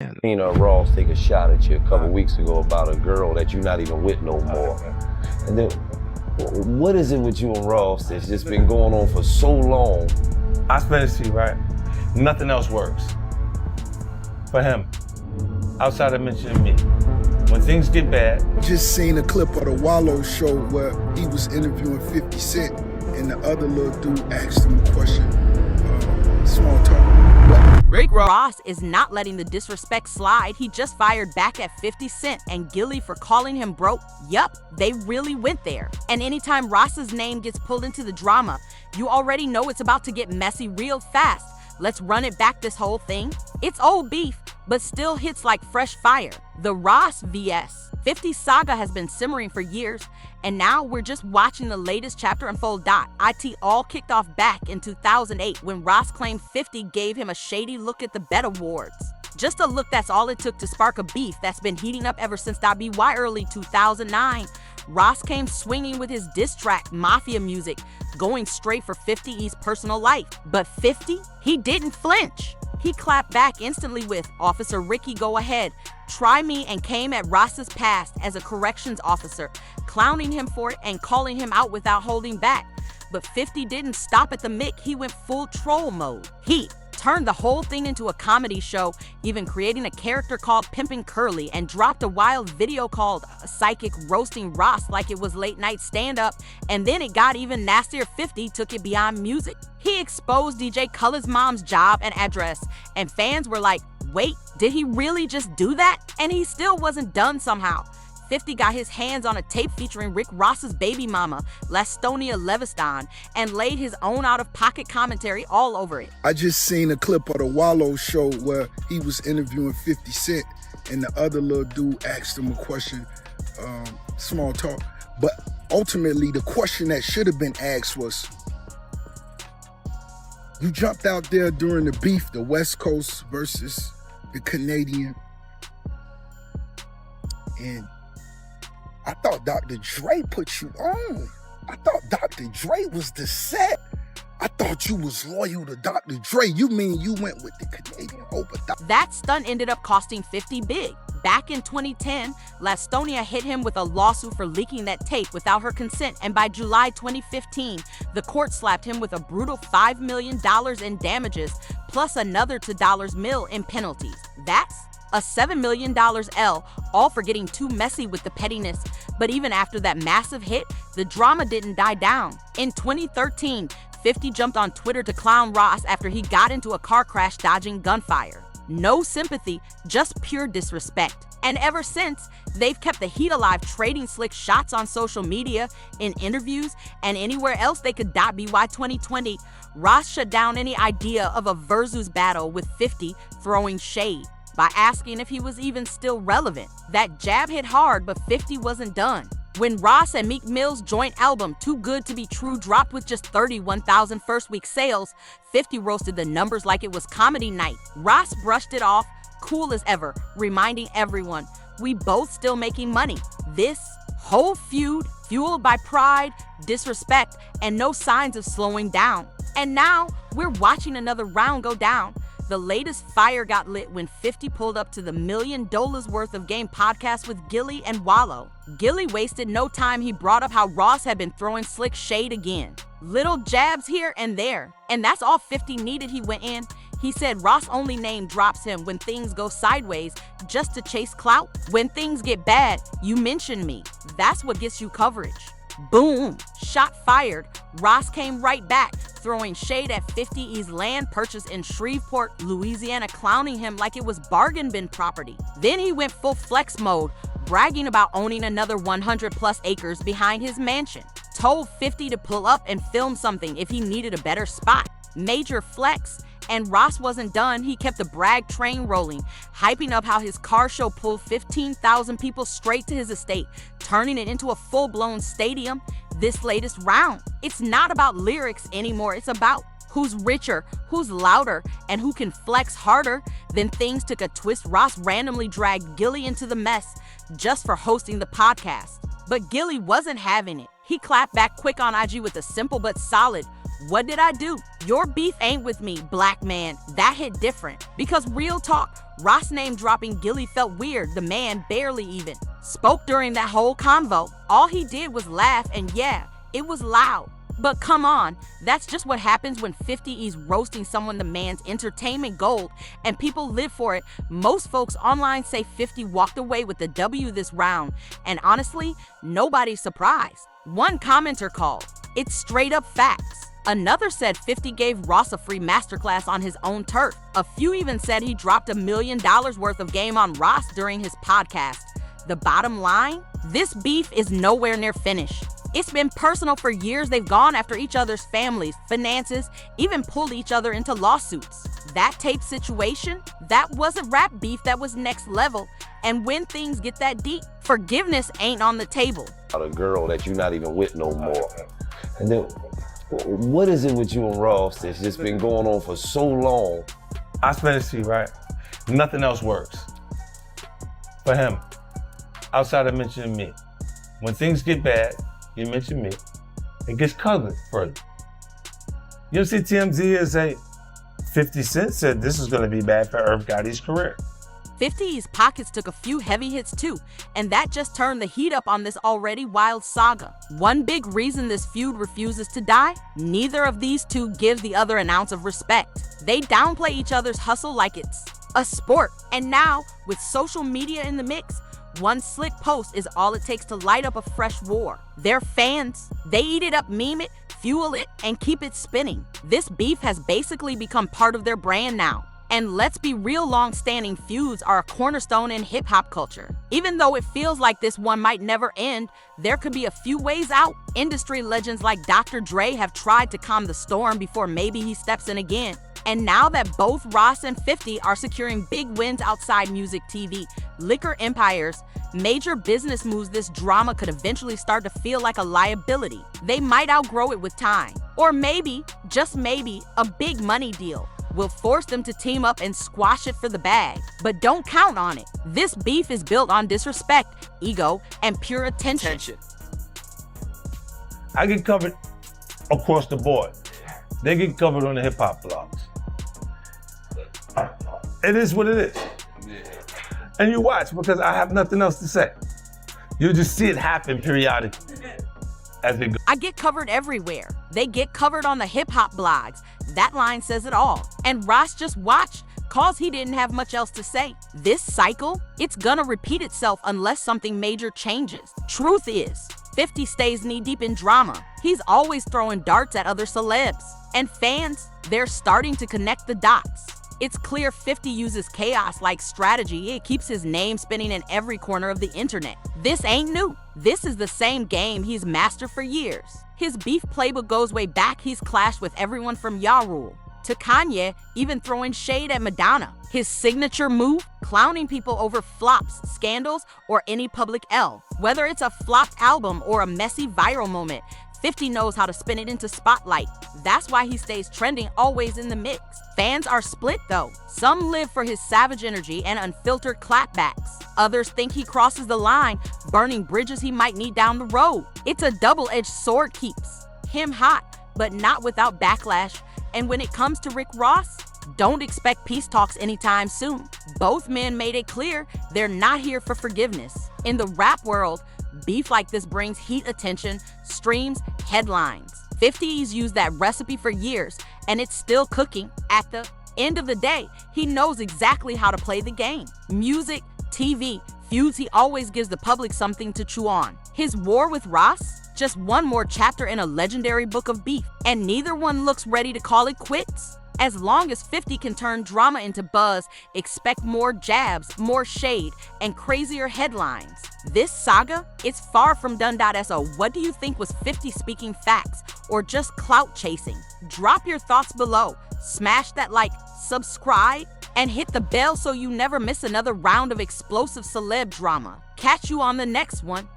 Ross take a shot at you a couple weeks ago about a girl that you're not even with no more. And then, what is it with you and Ross that's just been going on for so long? I spend this to you, right? Nothing else works for him outside of mentioning me. When things get bad. Just seen a clip of the Wallo show where he was interviewing 50 Cent and the other little dude asked him a question. Small talk. Rick Ross is not letting the disrespect slide. He just fired back at 50 Cent and Gillie for calling him broke. Yup, they really went there. And anytime Ross's name gets pulled into the drama, you already know it's about to get messy real fast. Let's run it back, this whole thing. It's old beef, but still hits like fresh fire. The Ross vs 50 saga has been simmering for years, and now we're just watching the latest chapter unfold. It all kicked off back in 2008 when Ross claimed 50 gave him a shady look at the Bet Awards. Just a look, that's all it took to spark a beef that's been heating up ever since .by early 2009. Ross came swinging with his diss track, Mafia Music, going straight for 50's personal life. But 50, he didn't flinch. He clapped back instantly with, "Officer Ricky, go ahead. Try me," and came at Ross's past as a corrections officer, clowning him for it and calling him out without holding back. But 50 didn't stop at the mic, he went full troll mode. He turned the whole thing into a comedy show, even creating a character called Pimpin' Curly, and dropped a wild video called Psychic roasting Ross like it was late night stand-up. And then it got even nastier. 50 took it beyond music. He exposed DJ Khaled's mom's job and address, and fans were like, wait, did he really just do that? And he still wasn't done somehow. 50 got his hands on a tape featuring Rick Ross's baby mama, Lastonia Leviston, and laid his own out-of-pocket commentary all over it. I just seen a clip of the Wallo show where he was interviewing 50 Cent and the other little dude asked him a question, small talk. But ultimately, the question that should have been asked was, you jumped out there during the beef, the West Coast versus the Canadian, and I thought Dr. Dre put you on. I thought Dr. Dre was the set. I thought you was loyal to Dr. Dre. You mean you went with the Canadian over Dr. That stunt ended up costing 50 big. Back in 2010, Lastonia hit him with a lawsuit for leaking that tape without her consent, and by July 2015, the court slapped him with a brutal $5 million in damages, plus another $2 million in penalties. That's a $7 million L, all for getting too messy with the pettiness. But even after that massive hit, the drama didn't die down. In 2013, 50 jumped on Twitter to clown Ross after he got into a car crash dodging gunfire. No sympathy, just pure disrespect. And ever since, they've kept the heat alive, trading slick shots on social media, in interviews, and anywhere else they could. .by 2020, Ross shut down any idea of a versus battle with 50, throwing shade by asking if he was even still relevant. That jab hit hard, but 50 wasn't done. When Ross and Meek Mill's joint album, Too Good to Be True, dropped with just 31,000 first-week sales, 50 roasted the numbers like it was comedy night. Ross brushed it off, cool as ever, reminding everyone, we both still making money. This whole feud, fueled by pride, disrespect, and no signs of slowing down. And now, we're watching another round go down. The latest fire got lit when 50 pulled up to the Million Dollaz worth of game podcast with Gillie and Wallo. Gillie wasted no time. He brought up how Ross had been throwing slick shade again. Little jabs here and there. And that's all 50 needed. He went in. He said Ross only name drops him when things go sideways, just to chase clout. When things get bad, you mention me. That's what gets you coverage. Boom! Shot fired. Ross came right back, throwing shade at 50's land purchase in Shreveport, Louisiana, clowning him like it was bargain bin property. Then he went full flex mode, bragging about owning another 100 plus acres behind his mansion. Told 50 to pull up and film something if he needed a better spot. Major flex. And Ross wasn't done. He kept the brag train rolling, hyping up how his car show pulled 15,000 people straight to his estate, turning it into a full-blown stadium. This latest round, it's not about lyrics anymore. It's about who's richer, who's louder, and who can flex harder. Then things took a twist. Ross randomly dragged Gillie into the mess just for hosting the podcast. But Gillie wasn't having it. He clapped back quick on IG with a simple but solid, What did I do? Your beef ain't with me, black man. That hit different. Because real talk, Ross name dropping Gillie felt weird. The man barely even spoke during that whole convo. All he did was laugh, and yeah, it was loud. But come on, that's just what happens when 50 is roasting someone the man's entertainment gold, and people live for it. Most folks online say 50 walked away with the W this round, and honestly, nobody's surprised. One commenter called, "It's straight up facts." Another said 50 gave Ross a free masterclass on his own turf. A few even said he dropped $1 million worth of game on Ross during his podcast. The bottom line, this beef is nowhere near finished. It's been personal for years. They've gone after each other's families, finances, even pulled each other into lawsuits. That tape situation, that wasn't rap beef, that was next level. And when things get that deep, forgiveness ain't on the table. A girl that you're not even with no more. And then, what is it with you and Ross that's just been going on for so long? I spend it to you, right? Nothing else works. For him, outside of mentioning me. When things get bad, you mention me, it gets covered further. You see TMZ is a 50 Cent said this is gonna be bad for Irv Gotti's career. 50's pockets took a few heavy hits too, and that just turned the heat up on this already wild saga. One big reason this feud refuses to die, neither of these two give the other an ounce of respect. They downplay each other's hustle like it's a sport. And now, with social media in the mix, one slick post is all it takes to light up a fresh war. Their fans, they eat it up, meme it, fuel it, and keep it spinning. This beef has basically become part of their brand now. And let's be real, long-standing feuds are a cornerstone in hip-hop culture. Even though it feels like this one might never end, there could be a few ways out. Industry legends like Dr. Dre have tried to calm the storm before maybe he steps in again. And now that both Ross and 50 are securing big wins outside music, TV, liquor empires, major business moves, this drama could eventually start to feel like a liability. They might outgrow it with time. Or maybe, just maybe, a big money deal will force them to team up and squash it for the bag. But don't count on it. This beef is built on disrespect, ego, and pure attention. I get covered across the board. They get covered on the hip-hop blogs. It is what it is. And you watch, because I have nothing else to say. You'll just see it happen periodically as they go. I get covered everywhere. They get covered on the hip-hop blogs. That line says it all. And Ross just watched, cause he didn't have much else to say. This cycle, it's gonna repeat itself unless something major changes. Truth is, 50 stays knee-deep in drama. He's always throwing darts at other celebs. And fans, they're starting to connect the dots. It's clear 50 uses chaos like strategy. It keeps his name spinning in every corner of the internet. This ain't new. This is the same game he's mastered for years. His beef playbook goes way back. He's clashed with everyone from Ja Rule to Kanye, even throwing shade at Madonna. His signature move, clowning people over flops, scandals, or any public L. Whether it's a flopped album or a messy viral moment, 50 knows how to spin it into spotlight. That's why he stays trending, always in the mix. Fans are split though. Some live for his savage energy and unfiltered clapbacks. Others think he crosses the line, burning bridges he might need down the road. It's a double-edged sword, keeps him hot, but not without backlash. And when it comes to Rick Ross, don't expect peace talks anytime soon. Both men made it clear they're not here for forgiveness. In the rap world, beef like this brings heat, attention, streams, headlines. 50's used that recipe for years, and it's still cooking. At the end of the day, he knows exactly how to play the game. Music, TV, feuds, he always gives the public something to chew on. His war with Ross? Just one more chapter in a legendary book of beef, and neither one looks ready to call it quits. As long as 50 can turn drama into buzz, expect more jabs, more shade, and crazier headlines. This saga, it's far from done. So what do you think? Was 50 speaking facts or just clout chasing? Drop your thoughts below. Smash that like, subscribe, and hit the bell so you never miss another round of explosive celeb drama. Catch you on the next one.